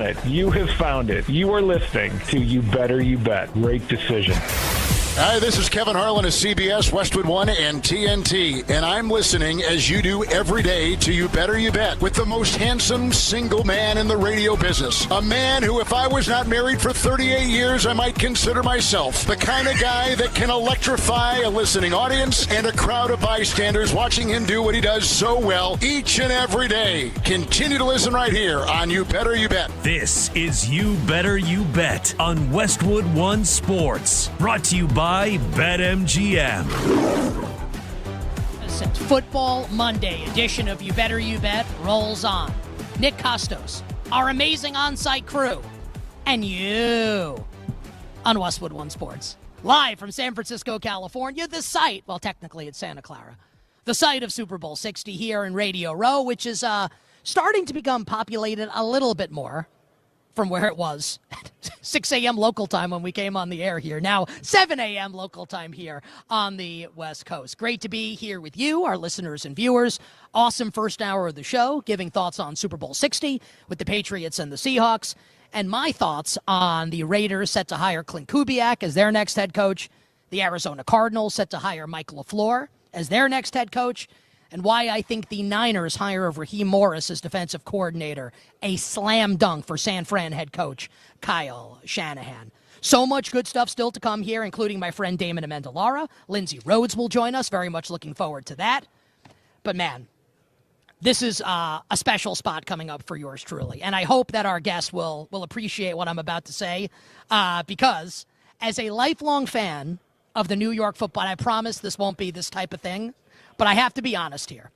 done it. You have found it. You are listening to You Better You Bet. Great decision. Hi, this is Kevin Harlan of CBS, Westwood One, and TNT, and I'm listening, as you do every day, to You Better You Bet with the most handsome single man in the radio business. A man who, if I was not married for 38 years, I might consider myself the kind of guy that can electrify a listening audience and a crowd of bystanders watching him do what he does so well each and every day. Continue to listen right here on You Better You Bet. This is You Better You Bet on Westwood One Sports, brought to you by BetMGM. Football Monday edition of You Better You Bet rolls on. Nick Kostos, our amazing on-site crew, and you on Westwood One Sports. Live from San Francisco, California, the site, well, technically it's Santa Clara, the site of Super Bowl 60 here in Radio Row, which is starting to become populated a little bit more from where it was at 6 a.m. local time when we came on the air here. Now 7 a.m. local time here on the West Coast. Great to be here with you, our listeners and viewers. Awesome first hour of the show, giving thoughts on Super Bowl 60 with the Patriots and the Seahawks, and my thoughts on the Raiders set to hire Clint Kubiak as their next head coach, the Arizona Cardinals set to hire Mike LaFleur as their next head coach, and why I think the Niners hire of Raheem Morris as defensive coordinator, a slam dunk for San Fran head coach Kyle Shanahan. So much good stuff still to come here, including my friend Damon Amendolara. Lindsey Rhodes will join us. Very much looking forward to that. But man, this is a special spot coming up for yours truly. And I hope that our guests will appreciate what I'm about to say, because as a lifelong fan of the New York football, I promise this won't be this type of thing, but I have to be honest here.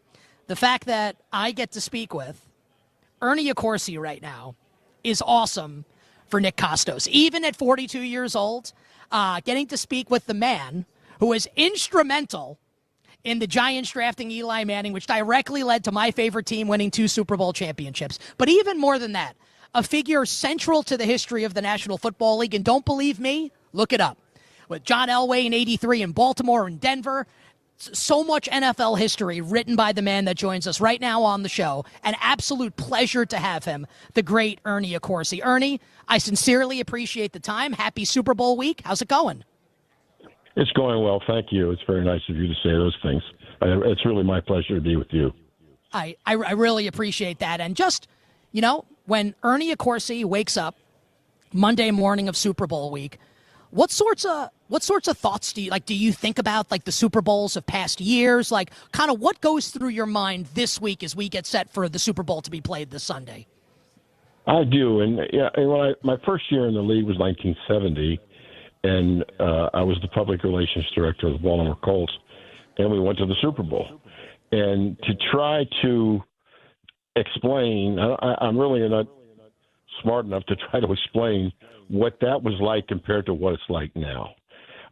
The fact that I get to speak with Ernie Accorsi right now is awesome for Nick Kostos. Even at 42 years old, getting to speak with the man who was instrumental in the Giants drafting Eli Manning, which directly led to my favorite team winning 2 Super Bowl championships. But even more than that, a figure central to the history of the National Football League. And don't believe me? Look it up. With John Elway in '83 in Baltimore and Denver, so much NFL history written by the man that joins us right now on the show. An absolute pleasure to have him, the great Ernie Accorsi. Ernie, I sincerely appreciate the time. Happy Super Bowl week. How's it going? It's going well. Thank you. It's very nice of you to say those things. It's really my pleasure to be with you. I really appreciate that. And just, you know, when Ernie Accorsi wakes up Monday morning of Super Bowl week, what sorts of thoughts do you think about, like, the Super Bowls of past years? Like, kind of what goes through your mind this week as we get set for the Super Bowl to be played this Sunday? I do. And yeah, my first year in the league was 1970, and I was the public relations director of the Baltimore Colts, and we went to the Super Bowl. And to try to explain, I'm really not smart enough to try to explain what that was like compared to what it's like now.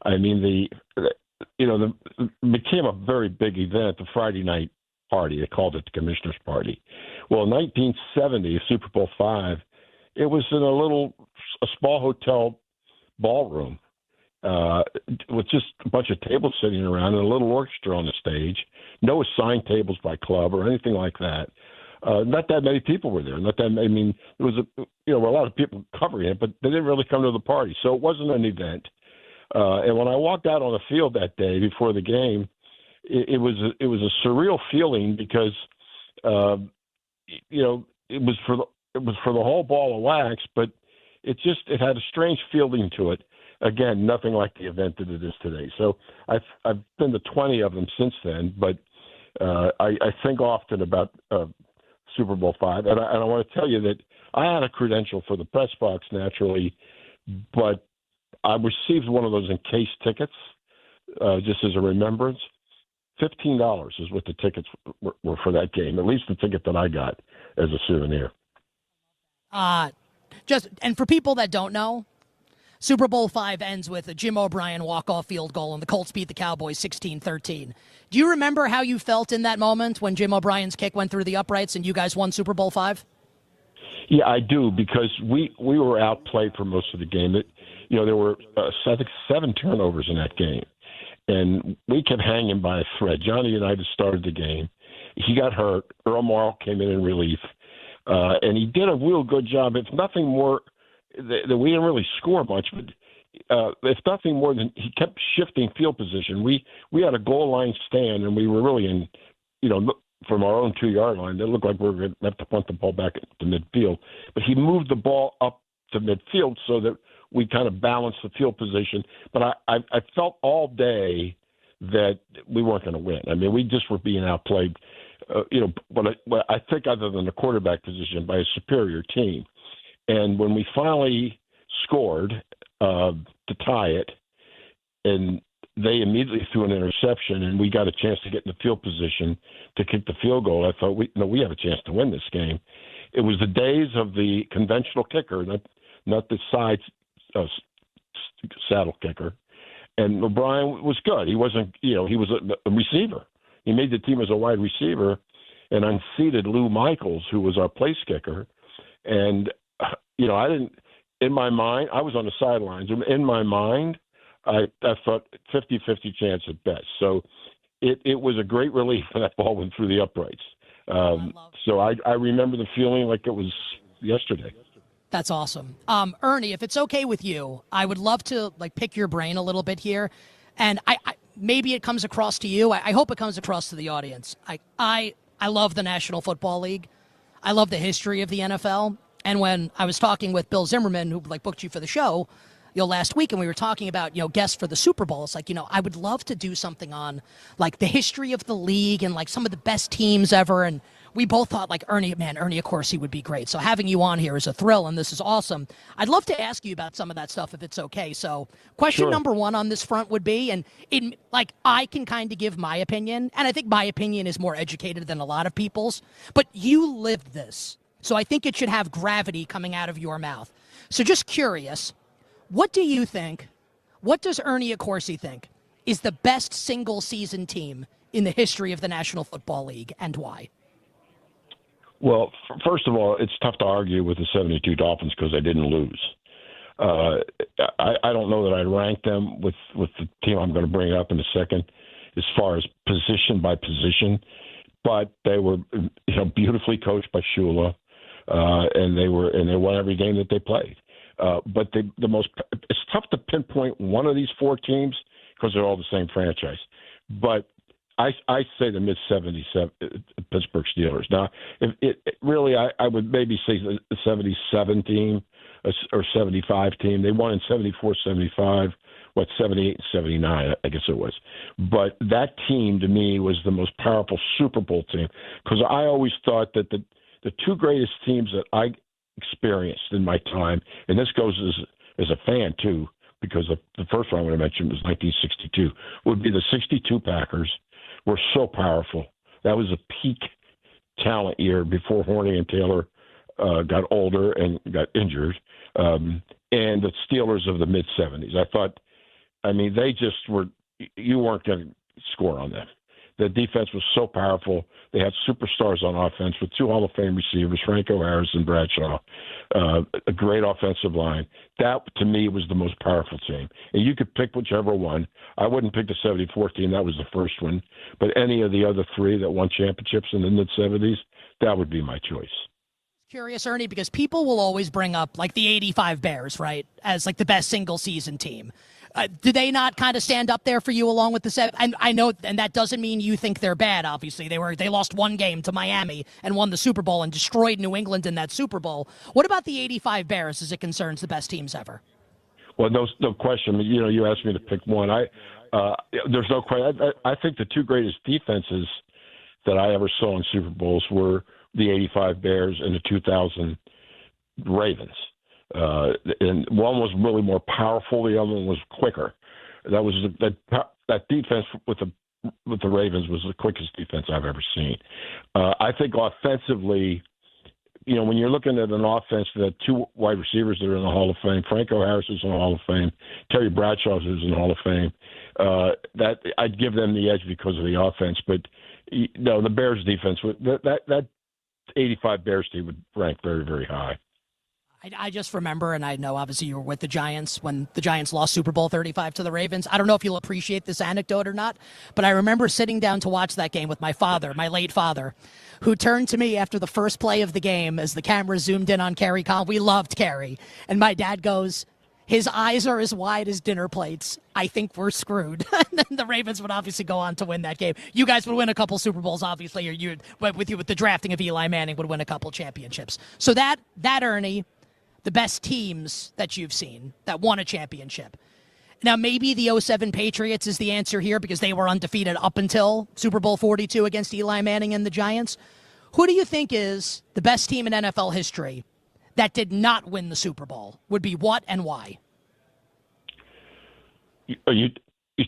I mean, it became a very big event, the Friday night party. They called it the Commissioner's Party. Well, in 1970, Super Bowl V, it was in a small hotel ballroom with just a bunch of tables sitting around and a little orchestra on the stage. No assigned tables by club or anything like that. Not that many people were there. There was a lot of people covering it, but they didn't really come to the party. So it wasn't an event. And when I walked out on the field that day before the game, it was a surreal feeling because, it was for the whole ball of wax, but it had a strange feeling to it. Again, nothing like the event that it is today. So I've been to 20 of them since then, but I think often about Super Bowl V, and I want to tell you that I had a credential for the press box naturally, but I received one of those encased tickets just as a remembrance. $15 is what the tickets were for that game, at least the ticket that I got as a souvenir. And for people that don't know, Super Bowl V ends with a Jim O'Brien walk-off field goal, and the Colts beat the Cowboys 16-13. Do you remember how you felt in that moment when Jim O'Brien's kick went through the uprights and you guys won Super Bowl V? Yeah, I do, because we were outplayed for most of the game. There were 7 turnovers in that game, and we kept hanging by a thread. Johnny Unitas started the game. He got hurt. Earl Morrall came in relief. And he did a real good job. If nothing more, that we didn't really score much, but if nothing more than he kept shifting field position. We had a goal line stand, and we were really in, from our own 2-yard line. It looked like we were going to have to punt the ball back to midfield. But he moved the ball up to midfield so that we kind of balanced the field position. But I felt all day that we weren't going to win. I mean, we just were being outplayed, but I think other than the quarterback position, by a superior team. And when we finally scored to tie it, and they immediately threw an interception, and we got a chance to get in the field position to kick the field goal, I thought we have a chance to win this game. It was the days of the conventional kicker, not the side saddle kicker. And O'Brien was good. He wasn't, he was a receiver. He made the team as a wide receiver and unseated Lou Michaels, who was our place kicker. And, I didn't, in my mind, I was on the sidelines. In my mind, I thought 50-50 chance at best. So it was a great relief when that ball went through the uprights. So I remember the feeling like it was yesterday. That's awesome. Ernie, if it's okay with you, I would love to pick your brain a little bit here. And I maybe it comes across to you. I hope it comes across to the audience. I love the National Football League. I love the history of the NFL. And when I was talking with Bill Zimmerman, who booked you for the show, last week, and we were talking about, guests for the Super Bowl, it's I would love to do something on the history of the league and some of the best teams ever. And we both thought Ernie Accorsi would be great. So having you on here is a thrill, and this is awesome. I'd love to ask you about some of that stuff if it's okay. So question number one on this front would be, and I can kind of give my opinion, and I think my opinion is more educated than a lot of people's, but you lived this. So I think it should have gravity coming out of your mouth. So just curious, what do you think, what does Ernie Accorsi think is the best single-season team in the history of the National Football League, and why? Well, first of all, it's tough to argue with the 72 Dolphins because they didn't lose. I don't know that I'd rank them with the team I'm going to bring up in a second as far as position by position, but they were beautifully coached by Shula, and they won every game that they played. But it's tough to pinpoint one of these four teams because they're all the same franchise. But I say the mid-77 Pittsburgh Steelers. Now, I would maybe say the 77 team or 75 team. They won in 74, 75, 78, and 79, I guess it was. But that team, to me, was the most powerful Super Bowl team because I always thought that the two greatest teams that I experienced in my time, and this goes as a fan, too, because the first one I'm going to mention was 1962, would be the 62 Packers. Were so powerful. That was a peak talent year before Horney and Taylor got older and got injured. And the Steelers of the mid-70s. They just were – you weren't going to score on them. The defense was so powerful. They had superstars on offense with two Hall of Fame receivers, Franco Harris and Bradshaw, a great offensive line. That, to me, was the most powerful team. And you could pick whichever one. I wouldn't pick the 74 team. That was the first one. But any of the other three that won championships in the mid-70s, that would be my choice. Curious, Ernie, because people will always bring up the 85 Bears, right, as the best single-season team. Do they not kind of stand up there for you along with the seven? And I know, and that doesn't mean you think they're bad. Obviously, they lost one game to Miami and won the Super Bowl and destroyed New England in that Super Bowl. What about the 85 Bears as it concerns the best teams ever? Well, no question. You asked me to pick one. There's no question. I think the two greatest defenses that I ever saw in Super Bowls were the 85 Bears and the 2000 Ravens. And one was really more powerful. The other one was quicker. That defense with the Ravens was the quickest defense I've ever seen. I think offensively, when you're looking at an offense that had two wide receivers that are in the Hall of Fame, Franco Harris is in the Hall of Fame, Terry Bradshaw is in the Hall of Fame. That I'd give them the edge because of the offense. But no, the Bears defense that 85 Bears team would rank very, very high. I just remember, and I know obviously you were with the Giants when the Giants lost Super Bowl 35 to the Ravens. I don't know if you'll appreciate this anecdote or not, but I remember sitting down to watch that game with my father, my late father, who turned to me after the first play of the game as the camera zoomed in on Kerry Collins. We loved Kerry. And my dad goes, his eyes are as wide as dinner plates. I think we're screwed. And then the Ravens would obviously go on to win that game. You guys would win a couple Super Bowls, obviously, or you with the drafting of Eli Manning would win a couple championships. So that Ernie, the best teams that you've seen that won a championship. Now, maybe the 07 Patriots is the answer here because they were undefeated up until Super Bowl 42 against Eli Manning and the Giants. Who do you think is the best team in NFL history that did not win the Super Bowl? Would be what and why? You're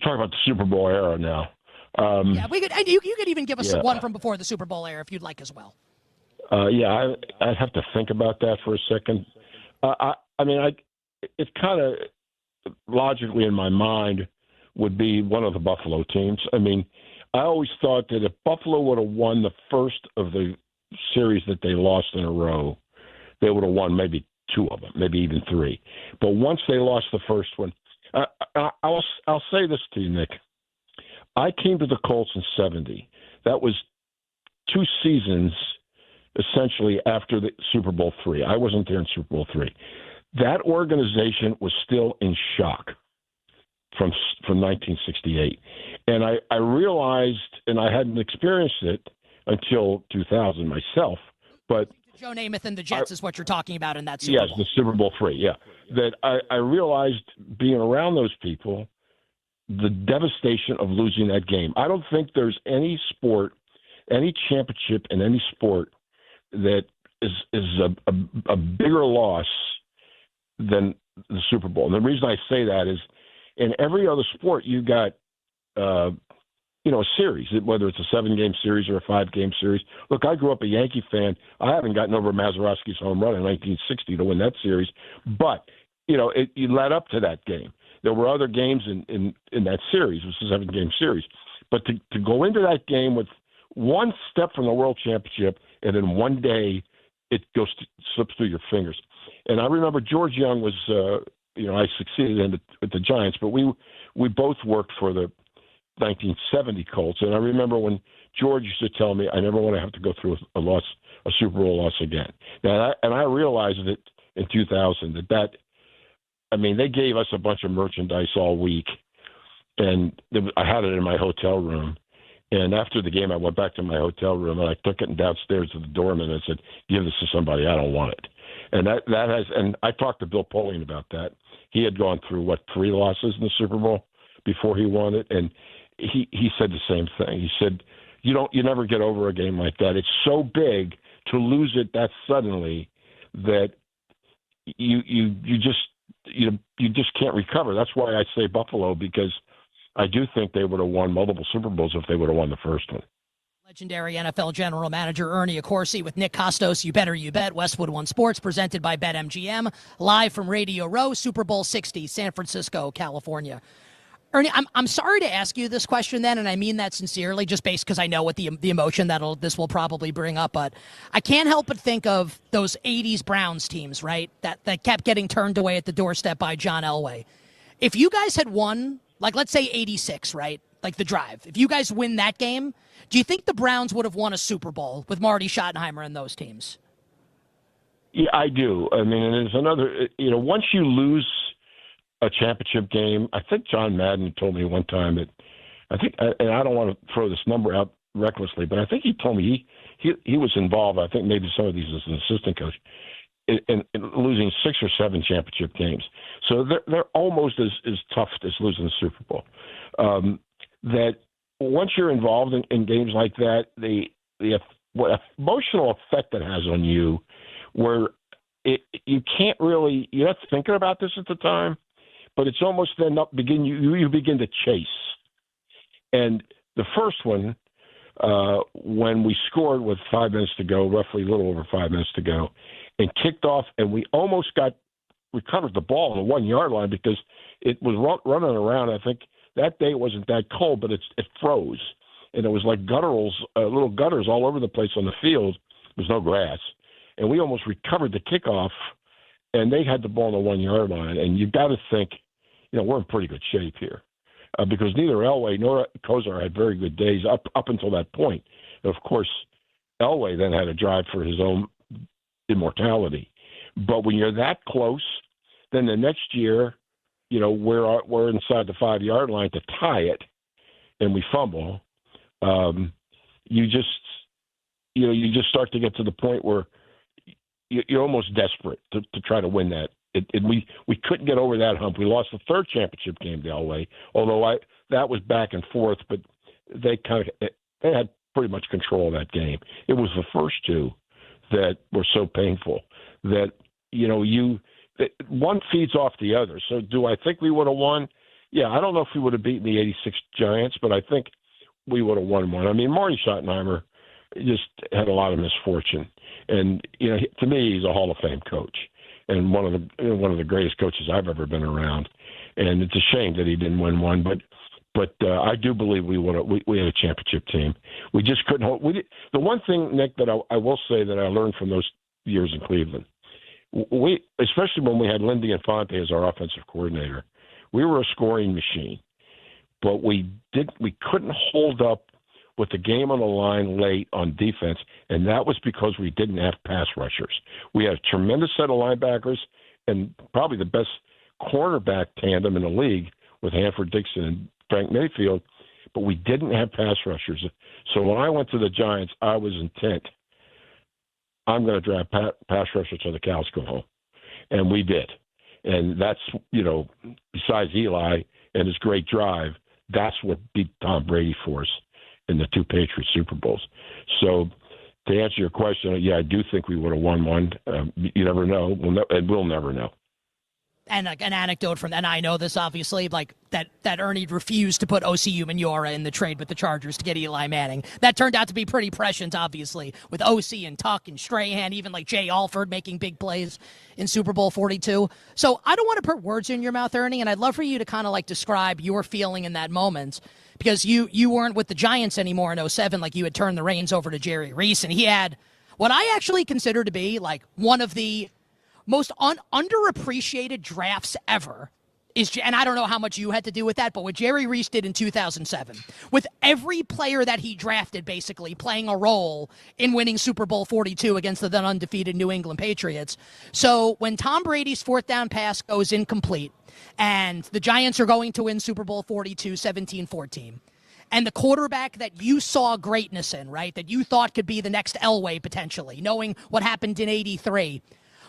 talking about the Super Bowl era now. Yeah, you could even give us one from before the Super Bowl era if you'd like as well. I'd have to think about that for a second. It's kind of logically in my mind would be one of the Buffalo teams. I mean, I always thought that if Buffalo would have won the first of the series that they lost in a row, they would have won maybe two of them, maybe even three. But once they lost the first one, I'll say this to you, Nick. I came to the Colts in '70. That was 2 seasons essentially after the Super Bowl III. I wasn't there in Super Bowl III. That organization was still in shock from 1968. And I realized, and I hadn't experienced it until 2000 myself, but Joe Namath and the Jets is what you're talking about in that Super Bowl. Yes, the Super Bowl III, yeah. That I realized being around those people, the devastation of losing that game. I don't think there's any sport, any championship in any sport that is a bigger loss than the Super Bowl. And the reason I say that is in every other sport, you got, a series, whether it's a 7-game series or a 5-game series. Look, I grew up a Yankee fan. I haven't gotten over Mazeroski's home run in 1960 to win that series, but you led up to that game. There were other games in that series. It was a 7-game series, but to go into that game with one step from the World Championship and then one day it slips through your fingers. And I remember George Young was, I succeeded him at the Giants, but we both worked for the 1970 Colts, and I remember when George used to tell me, I never want to have to go through a Super Bowl loss again. And I realized it in 2000 they gave us a bunch of merchandise all week, and I had it in my hotel room. And after the game, I went back to my hotel room and I took it downstairs to the doorman and said, "Give this to somebody. I don't want it." And and I talked to Bill Polian about that. He had gone through 3 losses in the Super Bowl before he won it, and he said the same thing. He said, you never get over a game like that. It's so big to lose it that suddenly that you just can't recover. That's why I say Buffalo, because I do think they would have won multiple Super Bowls if they would have won the first one. Legendary NFL General Manager Ernie Accorsi with Nick Kostos. You Better You Bet. Westwood One Sports presented by BetMGM, live from Radio Row, Super Bowl 60, San Francisco, California. Ernie, I'm sorry to ask you this question then, and I mean that sincerely, just based because I know what the emotion this will probably bring up. But I can't help but think of those 80s Browns teams, right, that kept getting turned away at the doorstep by John Elway. If you guys had won, let's say 86, right, the drive, if you guys win that game, do you think the Browns would have won a Super Bowl with Marty Schottenheimer and those teams? Yeah, I do. I mean, and there's another, once you lose a championship game, I think John Madden told me one time that and I don't want to throw this number out recklessly, but I think he told me he was involved. I think maybe some of these as an assistant coach in losing 6 or 7 championship games. So they're almost as tough as losing the Super Bowl. That once you're involved in games like that, what emotional effect it has on you, where you can't really, you're not thinking about this at the time, but it's almost then you begin to chase. And the first one, when we scored with 5 minutes to go, roughly a little over 5 minutes to go, and kicked off, and we almost recovered the ball on the 1-yard line because it was running around. I think that day it wasn't that cold, but it froze. And it was like little gutters all over the place on the field. There was no grass. And we almost recovered the kickoff and they had the ball on the 1 yard line, and you've got to think, we're in pretty good shape here because neither Elway nor Kosar had very good days up until that point. And of course, Elway then had a drive for his own immortality. But when you're that close, then the next year, we're inside the 5 yard line to tie it, and we fumble. You just start to get to the point where you're almost desperate to try to win that. We couldn't get over that hump. We lost the third championship game to Elway, although that was back and forth, but they had pretty much control of that game. It was the first two that were so painful that one feeds off the other. So do I think we would have won? Yeah, I don't know if we would have beaten the '86 Giants, but I think we would have won one. I mean, Marty Schottenheimer just had a lot of misfortune, and to me, he's a Hall of Fame coach and one of the greatest coaches I've ever been around. And it's a shame that he didn't win one, but I do believe we had a championship team. We just couldn't hold. The one thing, Nick, that I will say that I learned from those years in Cleveland, especially when we had Lindy Infante as our offensive coordinator, we were a scoring machine, but we couldn't hold up with the game on the line late on defense, and that was because we didn't have pass rushers. We had a tremendous set of linebackers and probably the best cornerback tandem in the league with Hanford Dixon and Frank Mayfield, but we didn't have pass rushers. So when I went to the Giants, I was intent, I'm going to draft pass rushers till the cows go home. And we did. And that's, besides Eli and his great drive, that's what beat Tom Brady for us in the two Patriots Super Bowls. So to answer your question, yeah, I do think we would have won one. You never know. We'll never know. And an anecdote from, and I know this obviously, like that Ernie refused to put O.C. Umenyiora in the trade with the Chargers to get Eli Manning. That turned out to be pretty prescient, obviously, with O.C. and Tuck and Strahan, even like Jay Alford making big plays in Super Bowl 42. So I don't want to put words in your mouth, Ernie, and I'd love for you to kind of like describe your feeling in that moment, because you weren't with the Giants anymore in 07, like you had turned the reins over to Jerry Reese, and he had what I actually consider to be like one of the most underappreciated drafts ever and I don't know how much you had to do with that, but what Jerry Reese did in 2007, with every player that he drafted basically playing a role in winning Super Bowl 42 against the then undefeated New England Patriots. So when Tom Brady's fourth down pass goes incomplete and the Giants are going to win Super Bowl 42, 17-14, and the quarterback that you saw greatness in, right, that you thought could be the next Elway potentially, knowing what happened in 83,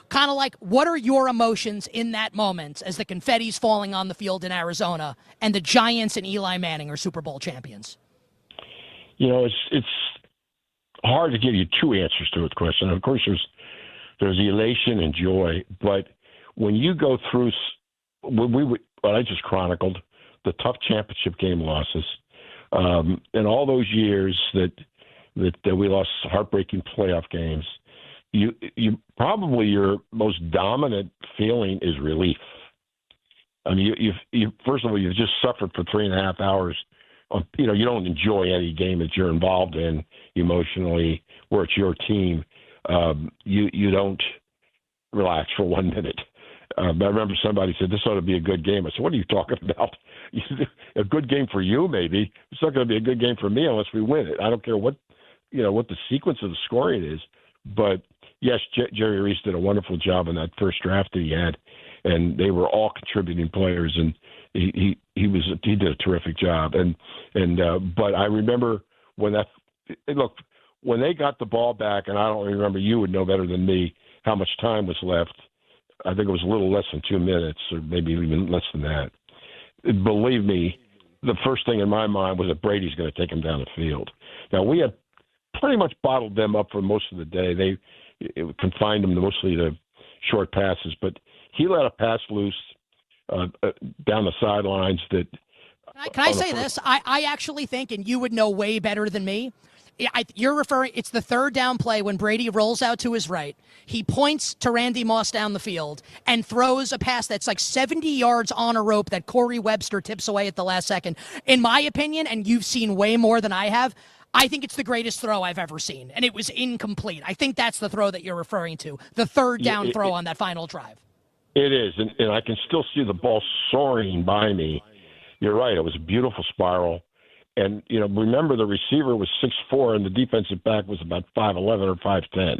kind of like, what are your emotions in that moment as the confetti's falling on the field in Arizona and the Giants and Eli Manning are Super Bowl champions? It's hard to give you two answers to the question. Of course, there's elation and joy, but when you go through what I just chronicled, the tough championship game losses, and all those years that we lost heartbreaking playoff games, you probably your most dominant feeling is relief. I mean, you first of all, you've just suffered for 3.5 hours. You don't enjoy any game that you're involved in emotionally, where it's your team. You don't relax for 1 minute. I remember somebody said, this ought to be a good game. I said, what are you talking about? A good game for you, maybe. It's not going to be a good game for me unless we win it. I don't care what the sequence of the scoring is. But, yes, Jerry Reese did a wonderful job in that first draft that he had, and they were all contributing players, and he did a terrific job. But I remember when they got the ball back, and I don't remember, you would know better than me how much time was left. I think it was a little less than 2 minutes, or maybe even less than that. Believe me, the first thing in my mind was that Brady's going to take him down the field. Now, we had pretty much bottled them up for most of the day. They confined them mostly to short passes, but he let a pass loose down the sidelines that. Can I say this? I actually think, and you would know way better than me, you're referring, it's the third down play when Brady rolls out to his right. He points to Randy Moss down the field and throws a pass that's like 70 yards on a rope that Corey Webster tips away at the last second. In my opinion, and you've seen way more than I have, I think it's the greatest throw I've ever seen, and it was incomplete. I think that's the throw that you're referring to, the third down throw on that final drive. It is, and I can still see the ball soaring by me. You're right. It was a beautiful spiral. And, remember the receiver was 6'4", and the defensive back was about 5'11" or 5'10".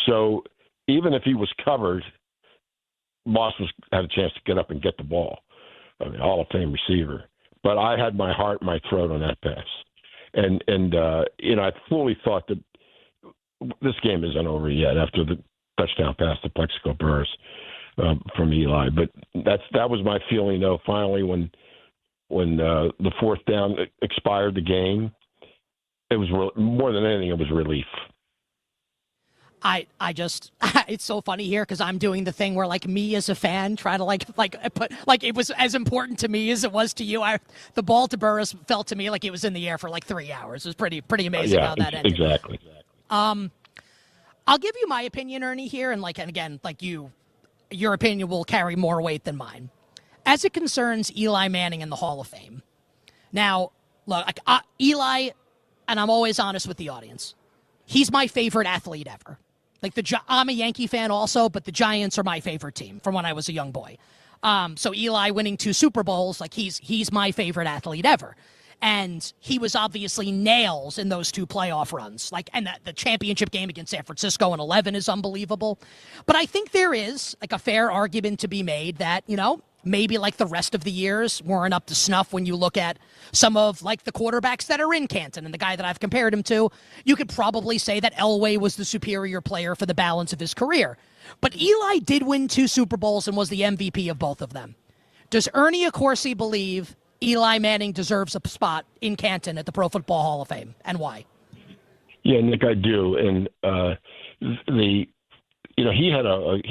So even if he was covered, Moss had a chance to get up and get the ball. I mean, Hall of Fame receiver. But I had my heart in my throat on that pass. And I fully thought that this game isn't over yet after the touchdown pass to Plexico Burress from Eli. But that was my feeling, though, finally, when the fourth down expired the game. It was more than anything, it was relief. I just it's so funny here because I'm doing the thing where me as a fan try to put it was as important to me as it was to you. The ball to Burress felt to me like it was in the air for 3 hours. It was pretty amazing how that ended. Exactly. I'll give you my opinion, Ernie, here, and again, your opinion will carry more weight than mine. As it concerns Eli Manning in the Hall of Fame. Now, look, Eli, and I'm always honest with the audience, he's my favorite athlete ever. I'm a Yankee fan also, but the Giants are my favorite team from when I was a young boy. So Eli winning 2 Super Bowls, he's my favorite athlete ever. And he was obviously nails in those 2 playoff runs. And the championship game against San Francisco in 2011 is unbelievable. But I think there is a fair argument to be made that, maybe the rest of the years weren't up to snuff when you look at some of the quarterbacks that are in Canton and the guy that I've compared him to. You could probably say that Elway was the superior player for the balance of his career. But Eli did win 2 Super Bowls and was the MVP of both of them. Does Ernie Accorsi believe Eli Manning deserves a spot in Canton at the Pro Football Hall of Fame, and why? Yeah, Nick, I do. And he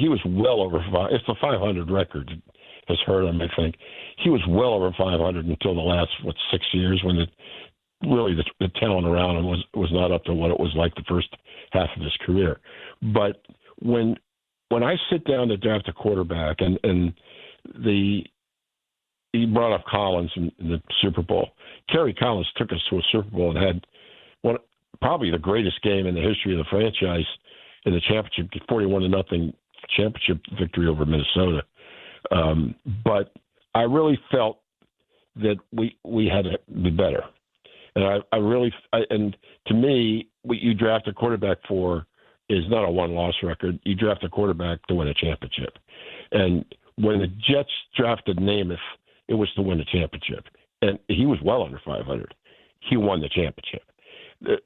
was well over 5. It's a 500 record. Has hurt him, I think. He was well over 500 until the last 6 years when the talent around him was not up to what it was like the first half of his career. But when I sit down to draft a quarterback and he brought up Collins in the Super Bowl. Kerry Collins took us to a Super Bowl and had probably the greatest game in the history of the franchise in the championship, 41-0 championship victory over Minnesota. But I really felt that we had to be better. And and to me, what you draft a quarterback for is not a one-loss record. You draft a quarterback to win a championship. And when the Jets drafted Namath, it was to win a championship. And he was well under 500. He won the championship.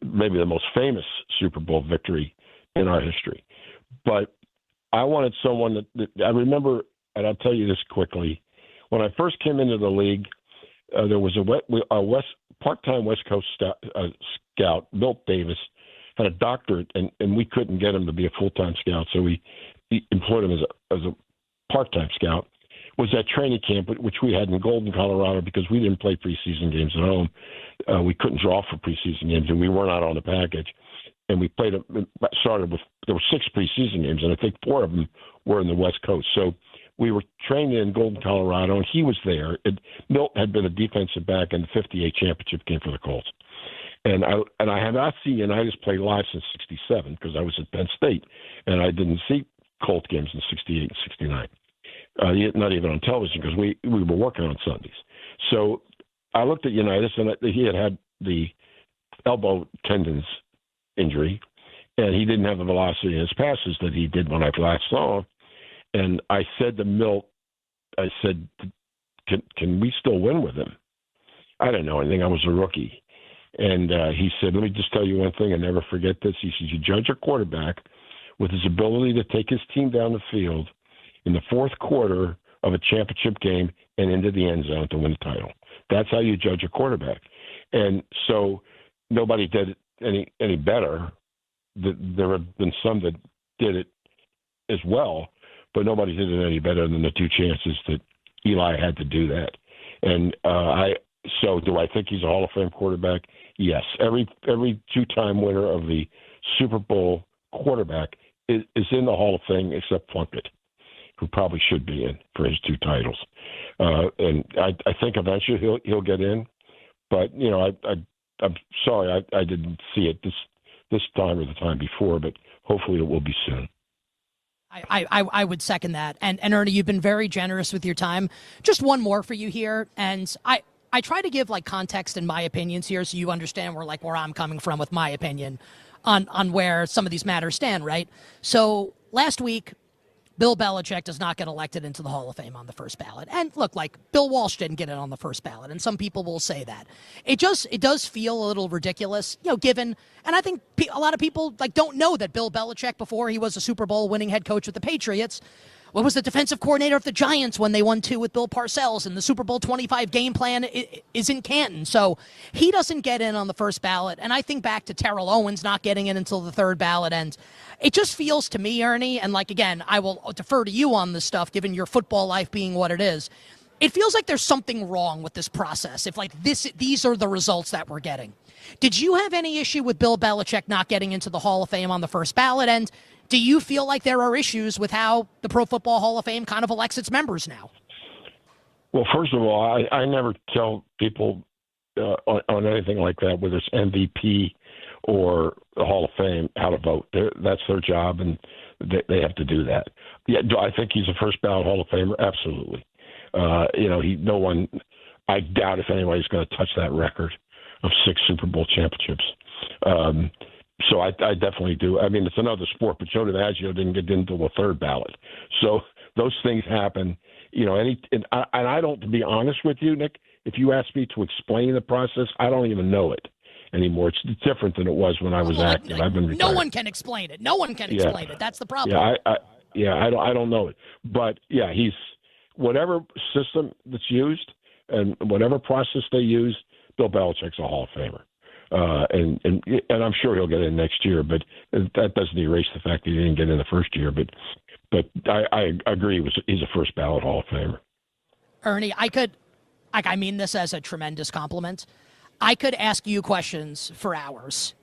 Maybe the most famous Super Bowl victory in our history. But I wanted someone that I remember. And I'll tell you this quickly. When I first came into the league, there was a part-time West Coast scout, Milt Davis, had a doctorate, and we couldn't get him to be a full-time scout, so we employed him as a part-time scout. Was at training camp, which we had in Golden, Colorado, because we didn't play preseason games at home. We couldn't draw for preseason games, and we weren't out on the package. And we started with, there were 6 preseason games, and I think 4 of them were in the West Coast. So we were trained in Golden, Colorado, and he was there. Milt had been a defensive back in the 58 championship game for the Colts. And I had not seen Unitas play live since 67 because I was at Penn State, and I didn't see Colt games in 68 and 69. Not even on television because we were working on Sundays. So I looked at Unitas, and he had the elbow tendons injury, and he didn't have the velocity in his passes that he did when I last saw him. And I said to Milt, I said, can we still win with him? I didn't know anything. I was a rookie. And he said, let me just tell you one thing and never forget this. He said, you judge a quarterback with his ability to take his team down the field in the fourth quarter of a championship game and into the end zone to win the title. That's how you judge a quarterback. And so nobody did it any better. There have been some that did it as well, but nobody did it any better than the 2 chances that Eli had to do that. And so do I think he's a Hall of Fame quarterback? Yes. Every 2-time winner of the Super Bowl quarterback is in the Hall of Fame except Plunkett, who probably should be in for his 2 titles. And I think eventually he'll get in. But, I'm sorry I didn't see it this time or the time before, but hopefully it will be soon. I would second that. And Ernie, you've been very generous with your time. Just one more for you here. And I try to give like context in my opinions here so you understand where I'm coming from with my opinion on where some of these matters stand, right? So last week, Bill Belichick does not get elected into the Hall of Fame on the first ballot. And look, like Bill Walsh didn't get it on the first ballot, and some people will say that. It does feel a little ridiculous, given, and I think a lot of people don't know that Bill Belichick, before he was a Super Bowl winning head coach with the Patriots, was the defensive coordinator of the Giants when they won 2 with Bill Parcells, and the Super Bowl 25 game plan is in Canton. So he doesn't get in on the first ballot, and I think back to Terrell Owens not getting in until the third ballot, and it just feels to me, Ernie, and again, I will defer to you on this stuff, given your football life being what it is. It feels like there's something wrong with this process if these are the results that we're getting. Did you have any issue with Bill Belichick not getting into the Hall of Fame on the first ballot, and do you feel like there are issues with how the Pro Football Hall of Fame kind of elects its members now? Well, first of all, I never tell people on anything like that, whether it's MVP or the Hall of Fame, how to vote. That's their job, and they have to do that. Yeah, do I think he's a first ballot Hall of Famer? Absolutely. I doubt if anybody's going to touch that record of 6 Super Bowl championships. So I definitely do. I mean, it's another sport, but Joe DiMaggio didn't get into the third ballot. So those things happen, and I don't, to be honest with you, Nick, if you ask me to explain the process, I don't even know it anymore. It's different than it was when I was active. I've been retired. No one can explain it. No one can explain it. That's the problem. I don't know it. But yeah, he's whatever system that's used and whatever process they use, Bill Belichick's a Hall of Famer. And I'm sure he'll get in next year, but that doesn't erase the fact that he didn't get in the first year. But I agree, he's a first ballot Hall of Famer. Ernie, I mean this as a tremendous compliment. I could ask you questions for hours.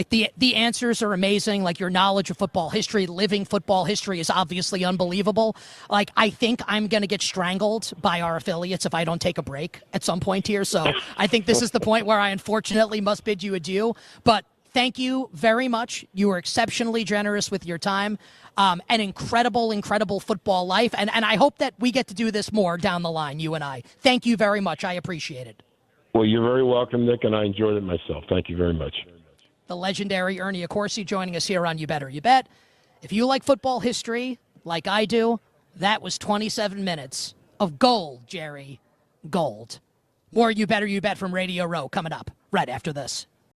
The answers are amazing. Your knowledge of football history, living football history is obviously unbelievable. I think I'm going to get strangled by our affiliates if I don't take a break at some point here. So I think this is the point where I unfortunately must bid you adieu. But thank you very much. You were exceptionally generous with your time. An incredible football life. And I hope that we get to do this more down the line, you and I. Thank you very much. I appreciate it. Well, you're very welcome, Nick, and I enjoyed it myself. Thank you very much. The legendary Ernie Accorsi joining us here on You Better You Bet. If you like football history like I do, that was 27 minutes of gold, Jerry. Gold. More You Better You Bet from Radio Row coming up right after this.